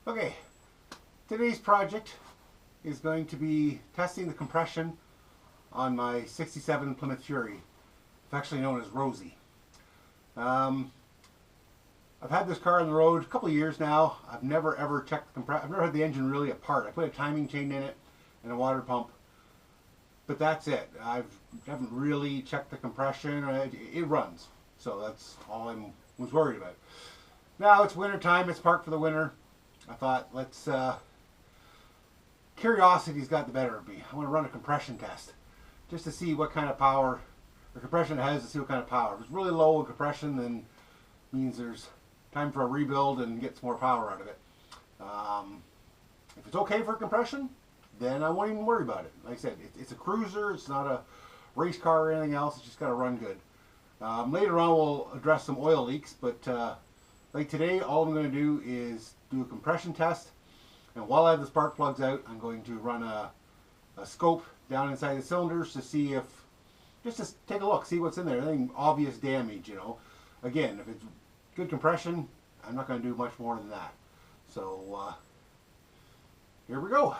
Okay, today's project is going to be testing the compression on my 67 Plymouth Fury, affectionately known as Rosie. I've had this car on the road a couple of years now. I've never ever checked the compression. I've never had the engine really apart. I put a timing chain in it and a water pump, but that's it. I haven't really checked the compression. It runs, so that's all I was worried about. Now it's winter time. It's parked for the winter. I thought, curiosity's got the better of me. I want to run a compression test just to see what kind of power the compression has, to see what kind of power. If it's really low in compression, then it means there's time for a rebuild and get some more power out of it. If it's okay for compression, then I won't even worry about it. Like I said, it's a cruiser. It's not a race car or anything else. It's just got to run good. Later on, we'll address some oil leaks, but like today, all I'm going to do is do a compression test, and while I have the spark plugs out, I'm going to run a scope down inside the cylinders to see if, just to take a look, see what's in there. Anything obvious damage, you know. Again, if it's good compression, I'm not going to do much more than that. So here we go.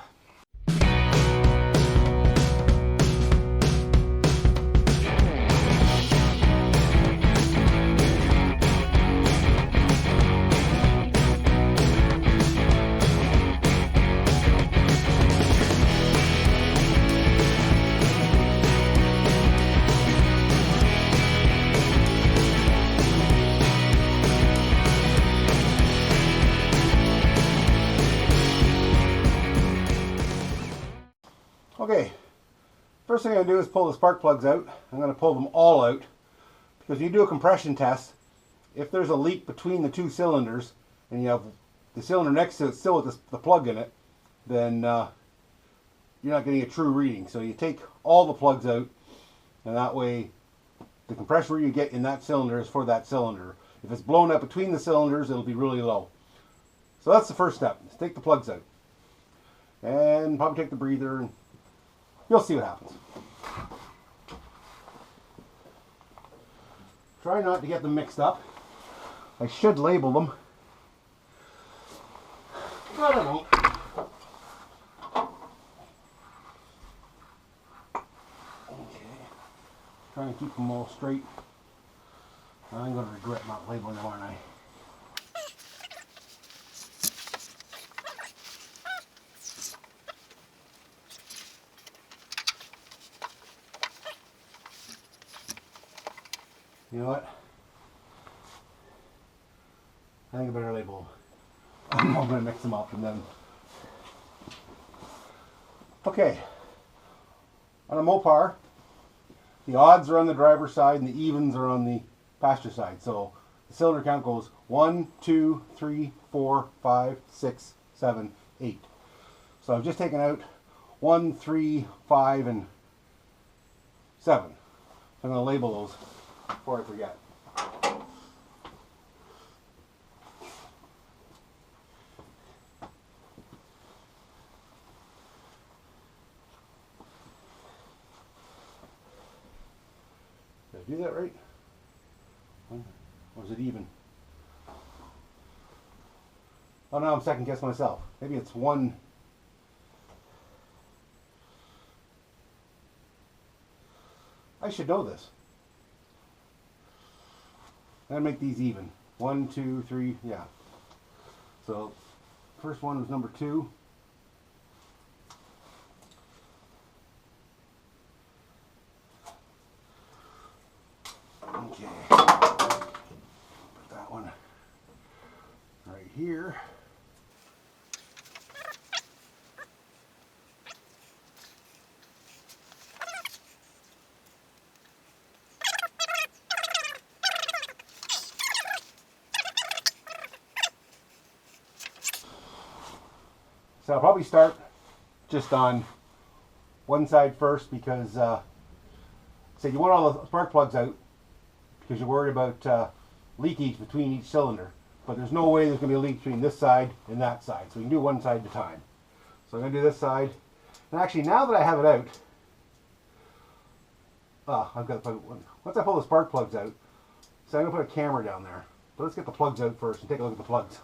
Okay, first thing I'm going to do is pull the spark plugs out. I'm going to pull them all out, because you do a compression test. If there's a leak between the two cylinders and you have the cylinder next to it still with the plug in it, then you're not getting a true reading. So you take all the plugs out, and that way the compression reading you get in that cylinder is for that cylinder. If it's blown up between the cylinders, it'll be really low. So that's the first step. Is take the plugs out and probably take the breather, and you'll see what happens. Try not to get them mixed up. I should label them, but I won't. Okay. Trying to keep them all straight. I'm going to regret not labeling them, aren't I? You know what? I think I better label them. I'm going to mix them up and then... Okay. On a Mopar, the odds are on the driver's side and the evens are on the passenger side. So the cylinder count goes 1, 2, 3, 4, 5, 6, 7, 8. So I've just taken out 1, 3, 5, and 7. So I'm going to label those before I forget. Did I do that right? Or is it even? Oh, now I'm second guessing myself. Maybe it's 1. I should know this. I'm going to make these even. 1, 2, 3, yeah. So, first one was number 2. Okay. Put that one right here. So I'll probably start just on one side first, because say you want all the spark plugs out because you're worried about leakage between each cylinder, but there's no way there's going to be a leak between this side and that side, so you can do one side at a time. So I'm going to do this side, and actually now that I have it out, I've got to put, once I pull the spark plugs out, so I'm going to put a camera down there. But let's get the plugs out first and take a look at the plugs.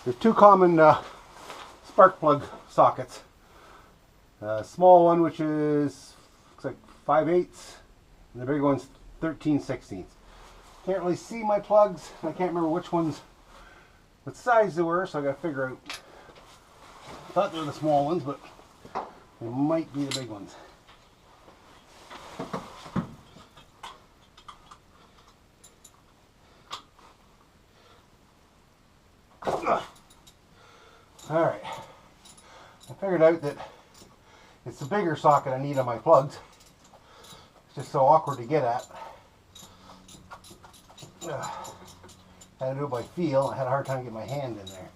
There's two common spark plug sockets. A small one, which is looks like 5/8, and the bigger one's 13/16. Can't really see my plugs. I can't remember which ones, what size they were, so I got to figure out. I thought they were the small ones, but they might be the big ones. Alright, I figured out that it's the bigger socket I need on my plugs. It's just so awkward to get at. Had to do it by feel. I had a hard time getting my hand in there.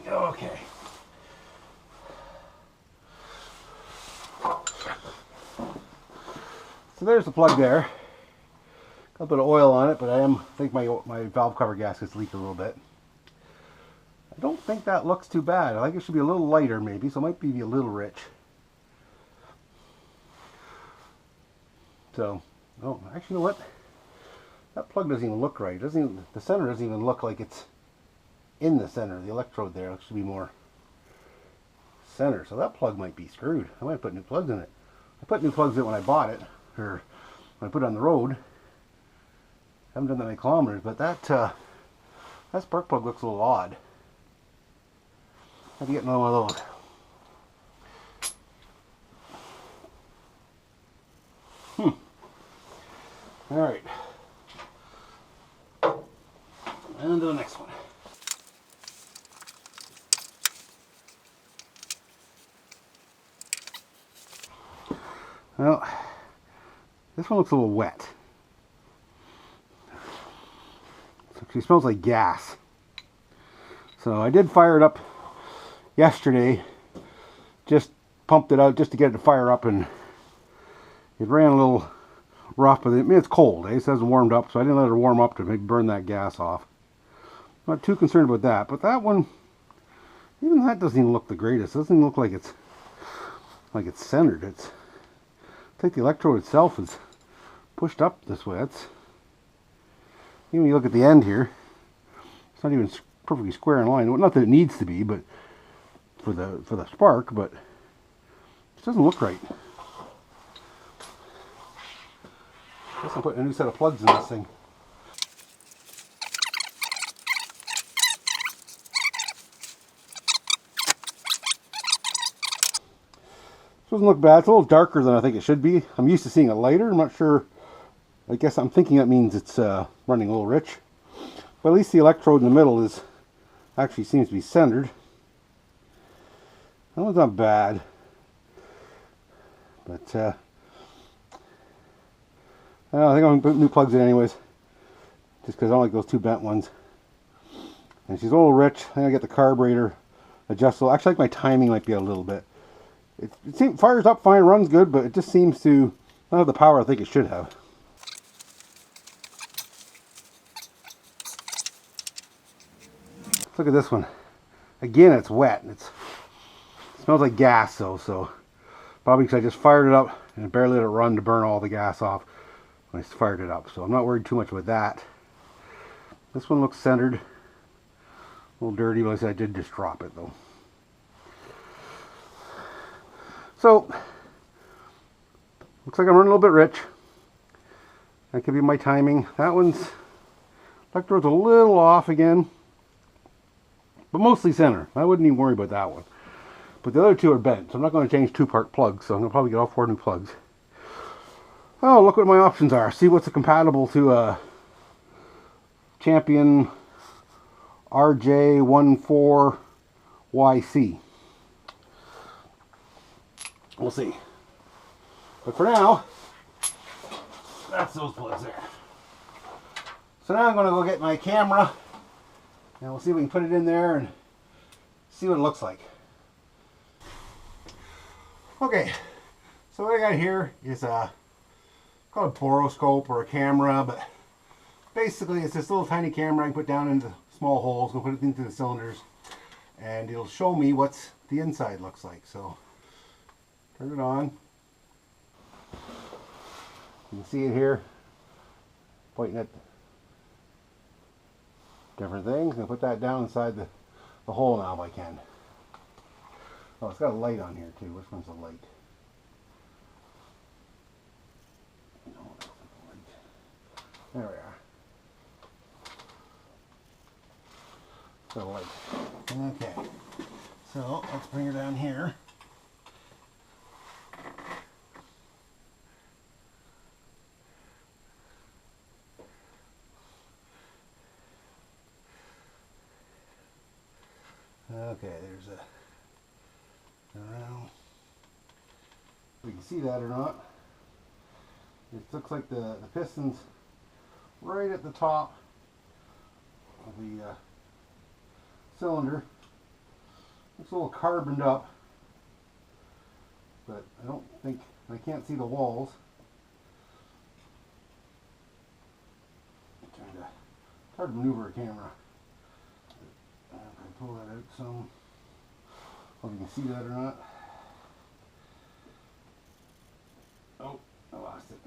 Okay. So there's the plug there. Got a bit of oil on it, but I think my valve cover gasket's leaked a little bit. I don't think that looks too bad. I think it should be a little lighter maybe, so it might be a little rich. So, oh, actually, you know what? That plug doesn't even look right. The center doesn't even look like it's in the center. The electrode there should be more center. So that plug might be screwed. I might put new plugs in it. I put new plugs in it when I bought it, or when I put it on the road. I haven't done that many kilometers, but that spark plug looks a little odd. I have to get another one of those. Alright. And to the next one. Well, this one looks a little wet. It actually smells like gas. So I did fire it up yesterday. Just pumped it out just to get it to fire up, and it ran a little rough, but it's cold. It hasn't warmed up, so I didn't let it warm up to burn that gas off. Not too concerned about that, but that one, even that doesn't even look the greatest. It doesn't even look like it's centered. I think the electrode itself is pushed up this way. Even when you look at the end here, it's not even perfectly square in line. Not that it needs to be, but for the spark, but it doesn't look right. I guess I'm putting a new set of plugs in this thing. This doesn't look bad. It's a little darker than I think it should be. I'm used to seeing it lighter. I'm not sure. I guess I'm thinking that means it's running a little rich. But at least the electrode in the middle actually seems to be centered. That one's not bad. But I think I'm going to put new plugs in anyways. Just because I don't like those two bent ones. And she's a little rich. I think I get the carburetor adjustable. Actually, I think my timing might be a little bit. It fires up fine, runs good, but it just seems to not have the power I think it should have. Let's look at this one. Again, it's wet. It smells like gas though, so probably because I just fired it up and barely let it run to burn all the gas off when I fired it up. So I'm not worried too much about that. This one looks centered. A little dirty, but like I said, I did just drop it though. So, looks like I'm running a little bit rich. That could be my timing. That one's, electrode's a little off again, but mostly center. I wouldn't even worry about that one. But the other two are bent, so I'm not going to change two-part plugs, so I'm going to probably get all 4 new plugs. Oh, look what my options are. See what's compatible to a Champion RJ14YC. We'll see. But for now, that's those plugs there. So now I'm going to go get my camera, and we'll see if we can put it in there and see what it looks like. Okay, so what I got here is called a boroscope or a camera, but basically it's this little tiny camera I can put down into small holes and put it into the cylinders. and it'll show me what the inside looks like. So turn it on. You can see it here, pointing at different things. I'm going to put that down inside the hole now if I can. Oh, it's got a light on here too. Which one's the light? No, that's not the light. There we are. The light. Okay. So let's bring her down here. Okay, there's a around. We can see that or not. It looks like the piston's right at the top of the cylinder. Looks a little carboned up, but I can't see the walls. It's hard to maneuver a camera. Pull that out some. Hope you can see that or not. Oh, I lost it.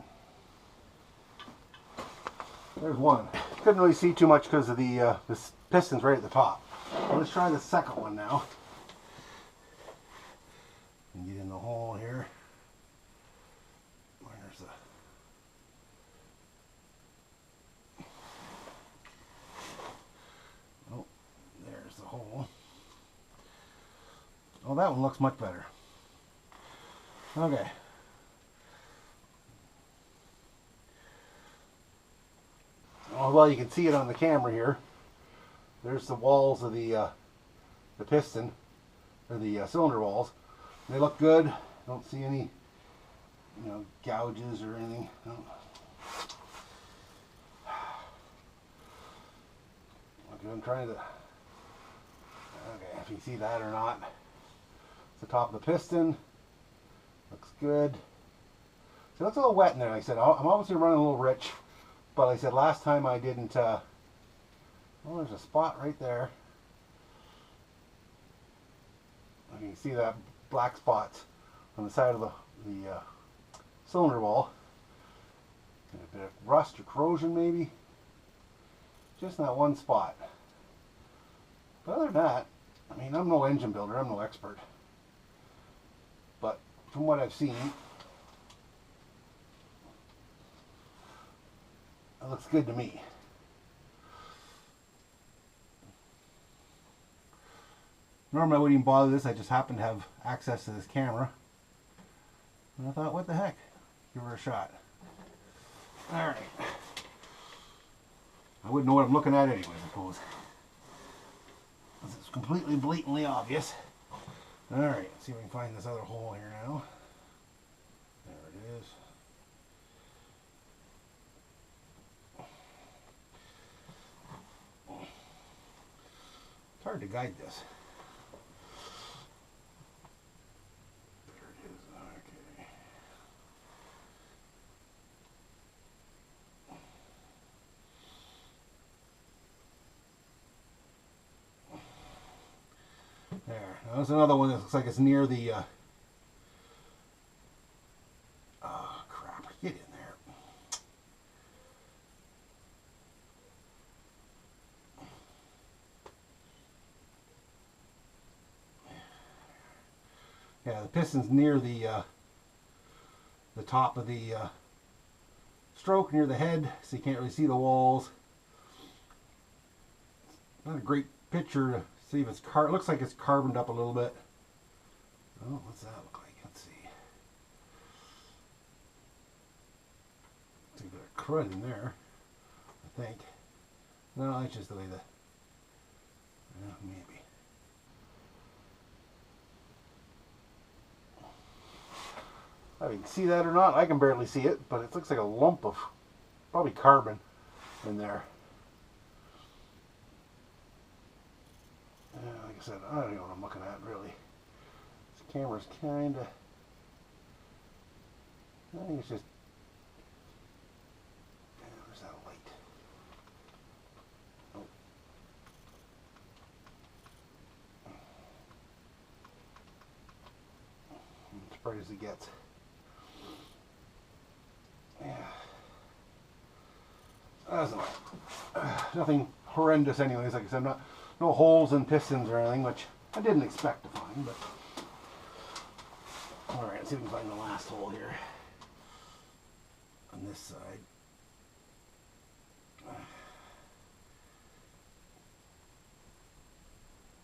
There's one. Couldn't really see too much because of the piston's right at the top. Let's try the second one now. And get in the hole here. There's the hole. Oh, that one looks much better. Okay. Oh, well, you can see it on the camera here. There's the walls of the piston, or the cylinder walls. They look good. Don't see any, gouges or anything. No. Okay, I'm trying to. Okay, if you can see that or not. It's the top of the piston. Looks good. So it's a little wet in there. Like I said, I'm obviously running a little rich, but like I said, last time I didn't. Oh, there's a spot right there. You can see that black spot on the side of the cylinder wall. And a bit of rust or corrosion maybe. Just in that one spot. But other than that, I mean, I'm no engine builder, I'm no expert. But from what I've seen, it looks good to me. Normally I wouldn't even bother this, I just happen to have access to this camera. And I thought, what the heck? Give her a shot. Alright. I wouldn't know what I'm looking at anyway, I suppose. It's completely blatantly obvious. Alright, let's see if we can find this other hole here now. There it is. It's hard to guide this. There it is. Okay. There. Now there's another one that looks like it's near the oh crap, get in there. Yeah, the piston's near the top of the stroke, near the head, so you can't really see the walls. Not a great picture to see if it's it looks like it's carboned up a little bit. Oh, what's that look like? Let's see. There's a bit of crud in there, I think. No, it's just the way maybe. I mean, see that or not? I can barely see it, but it looks like a lump of probably carbon in there. Like I said, I don't know what I'm looking at really. This camera's kind of, I think it's just, where's that light? Oh. bright as it gets. Yeah. That's nothing horrendous anyways. Like I said, no holes in pistons or anything, which I didn't expect to find, but alright, let's see if we can find the last hole here on this side.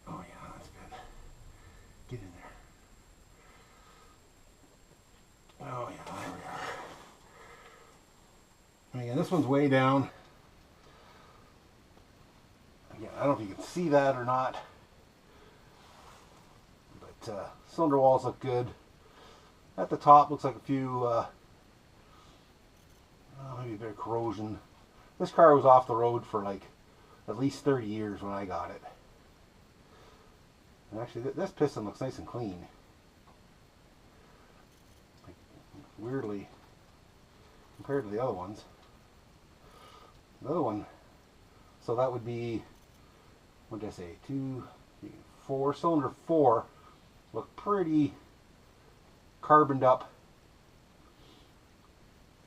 Oh yeah, that's good. Get in there. Oh yeah, there we are. And again, this one's way down. Again, I don't know if you can see that or not, but cylinder walls look good. At the top looks like a few, maybe a bit of corrosion. This car was off the road for like at least 30 years when I got it. And actually this piston looks nice and clean. Like, weirdly, compared to the other ones. The other one, so that would be, what did I say, 2, 3, 4, cylinder 4 look pretty carboned up,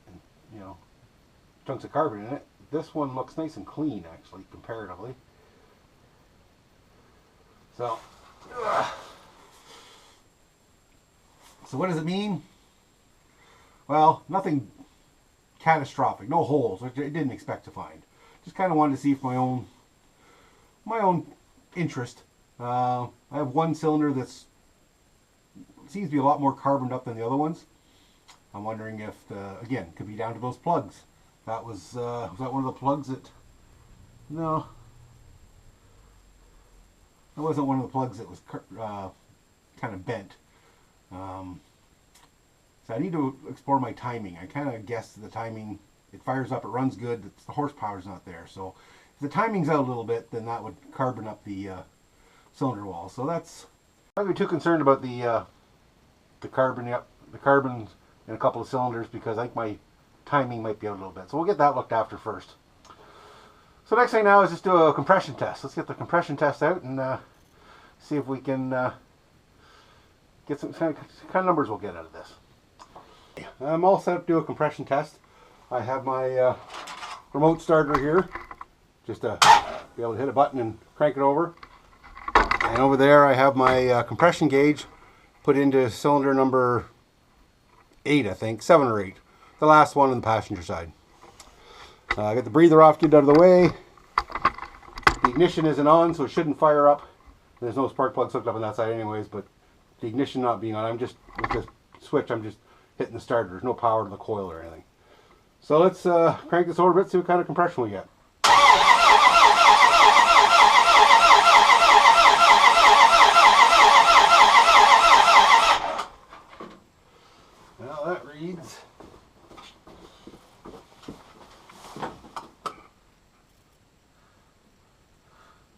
and, you know, chunks of carbon in it. This one looks nice and clean actually, comparatively. So what does it mean? Well, nothing catastrophic, no holes, which I didn't expect to find. Just kind of wanted to see if my own interest. I have one cylinder that's seems to be a lot more carboned up than the other ones. I'm wondering if, again, could be down to those plugs. That was that one of the plugs that? No, that wasn't one of the plugs that was kind of bent. So I need to explore my timing. I kind of guessed the timing. It fires up, it runs good. The horsepower's not there. So if the timing's out a little bit, then that would carbon up the cylinder wall. So that's. I'm not too concerned about the carbon in a couple of cylinders because I think my timing might be out a little bit. So we'll get that looked after first. So next thing now is just do a compression test. Let's get the compression test out and see if we can get some kind of numbers we'll get out of this. I'm all set up to do a compression test. I have my remote starter here, just to be able to hit a button and crank it over. And over there I have my compression gauge put into cylinder number 8, I think, 7 or 8. The last one on the passenger side. I got the breather off, get it out of the way. The ignition isn't on, so it shouldn't fire up. There's no spark plugs hooked up on that side anyways, but the ignition not being on, I'm just, with this switch, I'm just hitting the starter. There's no power to the coil or anything. So let's crank this over a bit, see what kind of compression we get. Well, that reads.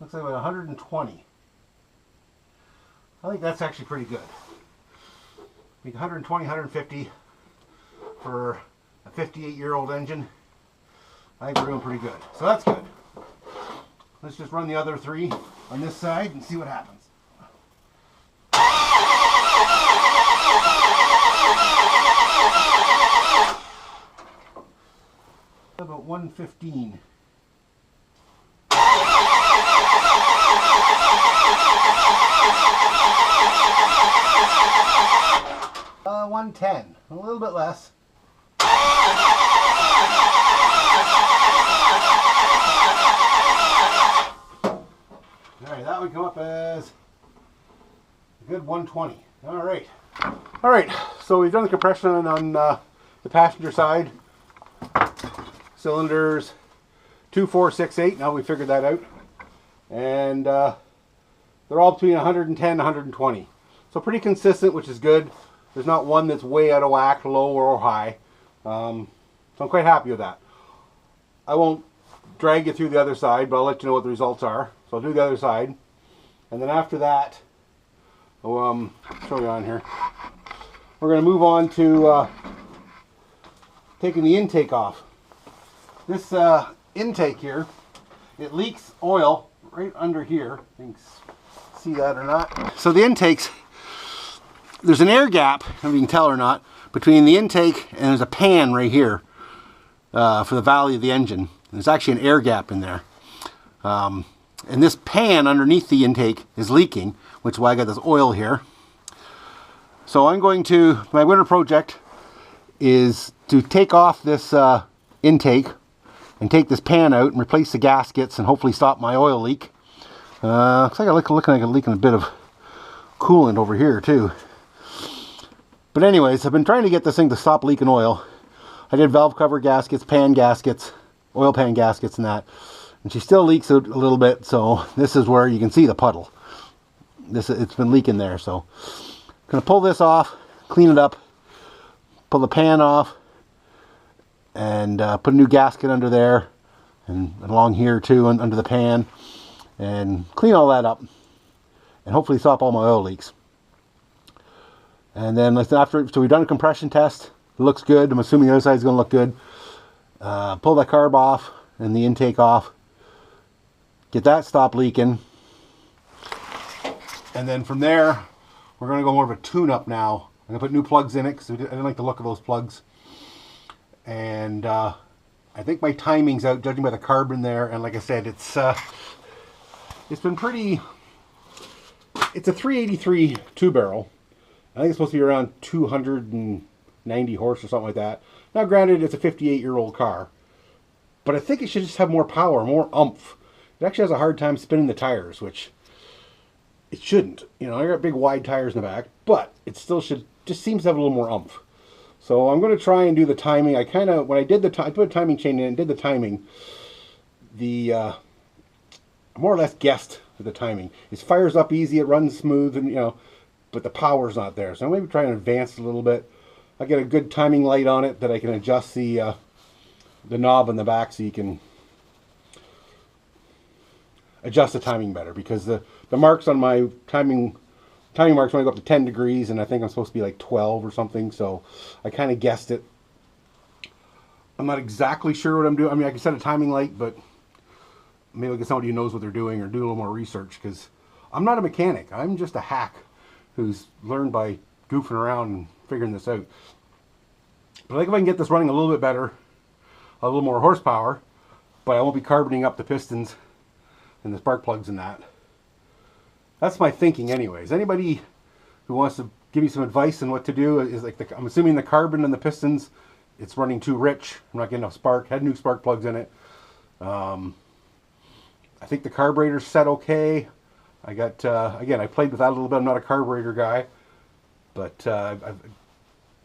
Looks like about 120. I think that's actually pretty good. I think 120, 150 for a 58-year-old engine. I think we're doing pretty good. So that's good. Let's just run the other 3 on this side and see what happens. About 115. 110, a little bit less. Alright, that would come up as a good 120. Alright, so we've done the compression on the passenger side. Cylinders 2, 4, 6, 8, now we figured that out. And they're all between 110 and 120. So pretty consistent, which is good. There's not one that's way out of whack, low or high. So I'm quite happy with that. I won't drag you through the other side, but I'll let you know what the results are. So I'll do the other side. And then after that, I'll show you on here. We're going to move on to taking the intake off. This intake here, it leaks oil right under here. You can see that or not. So the intakes there's an air gap, I don't know if you can tell or not, between the intake and there's a pan right here for the valley of the engine. There's actually an air gap in there. And this pan underneath the intake is leaking, which is why I got this oil here. So I'm going to, my winter project is to take off this intake and take this pan out and replace the gaskets and hopefully stop my oil leak. Looks like I'm looking like I'm leaking a bit of coolant over here too. But anyways, I've been trying to get this thing to stop leaking oil. I did valve cover gaskets, pan gaskets, oil pan gaskets and that. And she still leaks out a little bit, so this is where you can see the puddle. It's been leaking there, so I'm gonna pull this off, clean it up, pull the pan off, and put a new gasket under there, and along here too, under the pan, and clean all that up, and hopefully stop all my oil leaks. And then after, so we've done a compression test. It looks good. I'm assuming the other side is going to look good. Pull that carb off and the intake off. Get that stop leaking. And then from there, we're going to go more of a tune-up now. I'm going to put new plugs in it because I didn't like the look of those plugs. And I think my timing's out, judging by the carbon there. And like I said, it's been pretty... It's a 383 two-barrel. I think it's supposed to be around 290 horse or something like that. Now, granted, it's a 58-year-old car. But I think it should just have more power, more oomph. It actually has a hard time spinning the tires, which it shouldn't. You know, I got big wide tires in the back, but it still should, just seems to have a little more oomph. So I'm going to try and do the timing. I kind of, when I did I put a timing chain in and did the timing, I more or less guessed with the timing. It fires up easy, it runs smooth, and you know, but the power's not there. So I'm going to try and advance it a little bit. I get a good timing light on it that I can adjust the knob on the back so you can adjust the timing better, because the marks on my timing marks only go up to 10 degrees, and I think I'm supposed to be like 12 or something, so I kind of guessed it. I'm not exactly sure what I'm doing. I mean, I can set a timing light, but maybe I'll get somebody who knows what they're doing or do a little more research, because I'm not a mechanic. I'm just a hack who's learned by goofing around and figuring this out. But I think if I can get this running a little bit better, a little more horsepower, but I won't be carboning up the pistons and the spark plugs and that. That's my thinking anyways. Anybody who wants to give me some advice on what to do is like, I'm assuming the carbon and the pistons, it's running too rich. I'm not getting enough spark. Had new spark plugs in it. I think the carburetor's set okay. I got, again, I played with that a little bit. I'm not a carburetor guy, but I've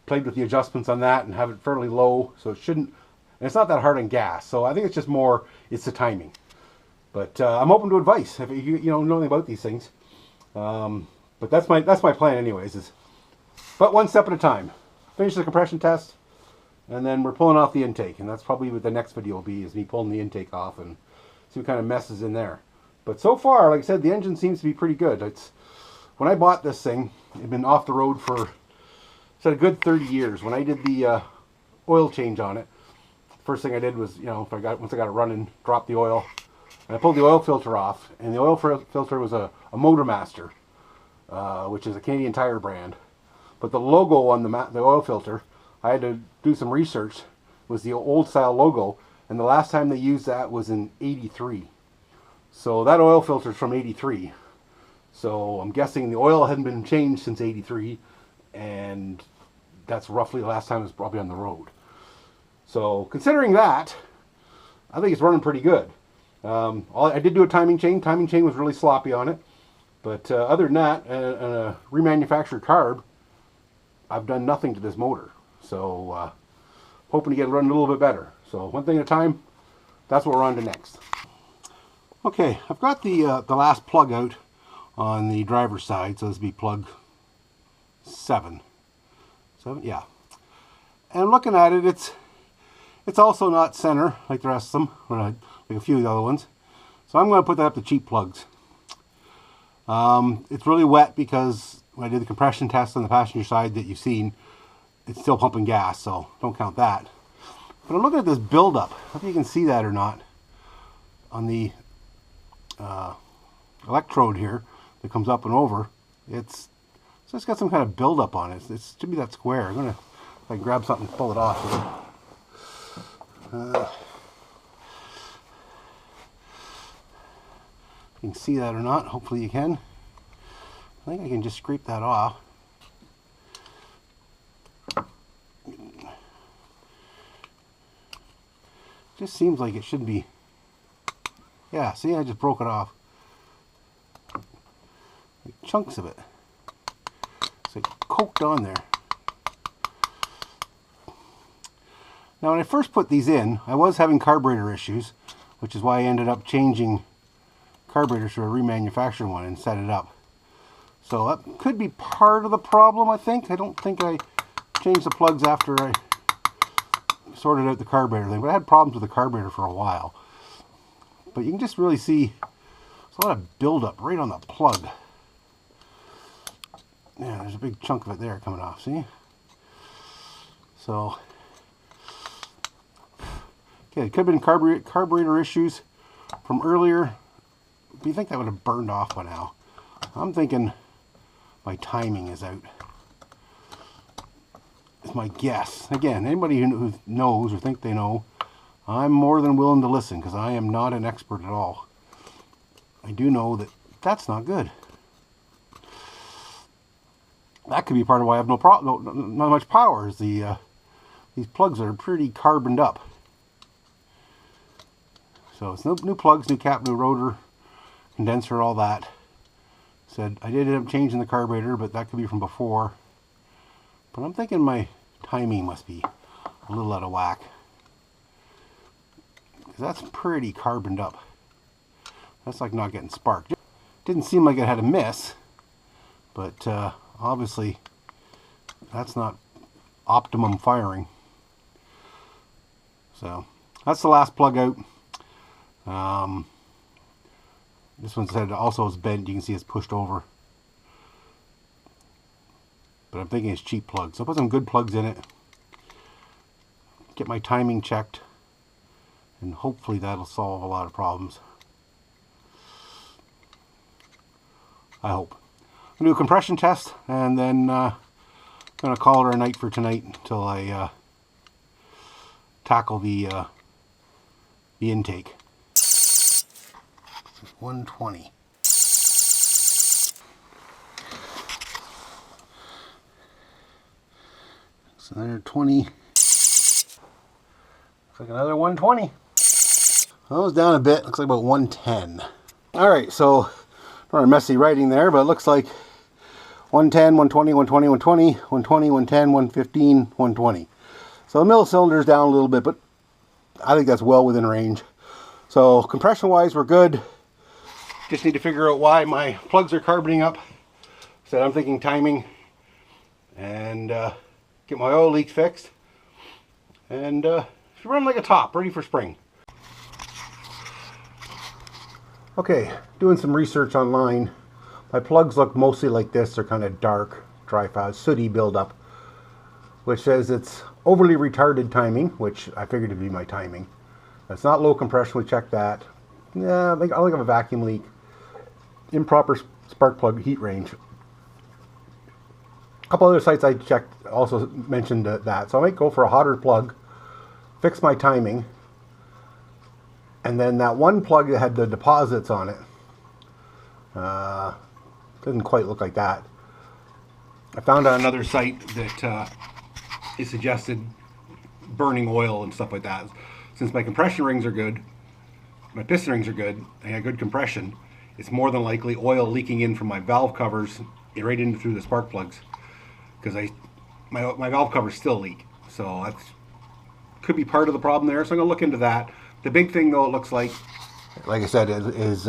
played with the adjustments on that and have it fairly low, so it shouldn't, and it's not that hard on gas. So I think it's just more, it's the timing. But I'm open to advice if you know anything about these things. But that's my plan anyways. But one step at a time. Finish the compression test, and then we're pulling off the intake, and that's probably what the next video will be, is me pulling the intake off and see what kind of mess is in there. But so far, like I said, the engine seems to be pretty good. It's, when I bought this thing, it had been off the road for a good 30 years. When I did the oil change on it, first thing I did was, you know, once I got it running, drop the oil. And I pulled the oil filter off, and the oil filter was a Motormaster, which is a Canadian Tire brand. But the logo on the oil filter, I had to do some research, was the old style logo, and the last time they used that was in '83. So that oil filter is from '83. So I'm guessing the oil hadn't been changed since '83, and that's roughly the last time it was probably on the road. So considering that, I think it's running pretty good. I did do a timing chain. Timing chain was really sloppy on it. But other than that, and a remanufactured carb, I've done nothing to this motor. So hoping to get it running a little bit better. So one thing at a time, that's what we're on to next. Okay, I've got the last plug out on the driver's side. So this will be plug 7. Yeah. And looking at it, it's also not center like the rest of them, like a few of the other ones. So I'm going to put that up to cheap plugs. It's really wet because when I did the compression test on the passenger side that you've seen, it's still pumping gas, so don't count that. But I'm looking at this buildup. I don't know if you can see that or not. On the electrode here that comes up and over, it's So it's got some kind of buildup on it. It should be that square. I'm gonna, if I grab something, pull it off. You can see that or not. Hopefully you can. I think I can just scrape that off. Just seems like it should be. Yeah, see, I just broke it off. Like chunks of it. It's like coked on there. Now when I first put these in, I was having carburetor issues, which is why I ended up changing carburetors to a remanufactured one and set it up. So that could be part of the problem, I think. I don't think I changed the plugs after I sorted out the carburetor thing, but I had problems with the carburetor for a while. But you can just really see there's a lot of buildup right on the plug. Yeah, there's a big chunk of it there coming off, see? So, okay, it could have been carburetor issues from earlier. But you think that would have burned off by now. I'm thinking my timing is out. It's my guess. Again, anybody who knows or think they know, I'm more than willing to listen because I am not an expert at all. I do know that that's not good. That could be part of why I have no problem, not much power. Is these plugs are pretty carboned up. So it's new plugs, new cap, new rotor, condenser, all that. Said I did end up changing the carburetor, but that could be from before. But I'm thinking my timing must be a little out of whack. Because that's pretty carboned up. That's like not getting sparked. Didn't seem like it had a miss, but obviously that's not optimum firing. So that's the last plug out. This one said also is bent. You can see it's pushed over. But I'm thinking it's cheap plugs. So I'll put some good plugs in it. Get my timing checked. And hopefully that'll solve a lot of problems. I hope. I'm going to do a compression test. And then I'm going to call it a night for tonight until I tackle the intake. 120. So another 20. Looks like another 120. Well, it was down a bit. Looks like about 110. Alright, so not messy writing there, but it looks like 110, 120, 120, 120, 120, 110, 115, 120. So the middle cylinder is down a little bit, but I think that's well within range. So compression wise, we're good. Just need to figure out why my plugs are carboning up. So I'm thinking timing and get my oil leak fixed and should run like a top, ready for spring. Okay, doing some research online. My plugs look mostly like this. They're kind of dark, dry fast, sooty buildup, which says it's overly retarded timing, which I figured to be my timing. It's not low compression. We checked that. Yeah, I think I have a vacuum leak. Improper spark plug heat range. A couple other sites I checked also mentioned that. So I might go for a hotter plug, fix my timing, and then that one plug that had the deposits on it, didn't quite look like that. I found on another site that it suggested burning oil and stuff like that. Since my compression rings are good, my piston rings are good, I got good compression, it's more than likely oil leaking in from my valve covers right into through the spark plugs, because my valve covers still leak. So that's could be part of the problem there. So I'm gonna look into that. The big thing though, it looks like I said, is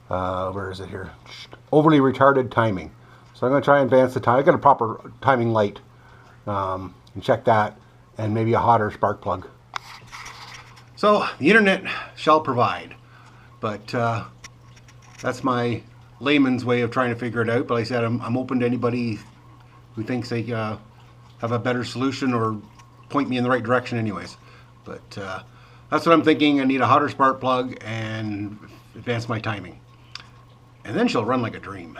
where is it here? Overly retarded timing. So I'm gonna try and advance the time. I got a proper timing light and check that, and maybe a hotter spark plug. So the internet shall provide. But that's my layman's way of trying to figure it out. But like I said, I'm open to anybody who thinks they have a better solution or point me in the right direction anyways. But that's what I'm thinking. I need a hotter spark plug and advance my timing. And then she'll run like a dream.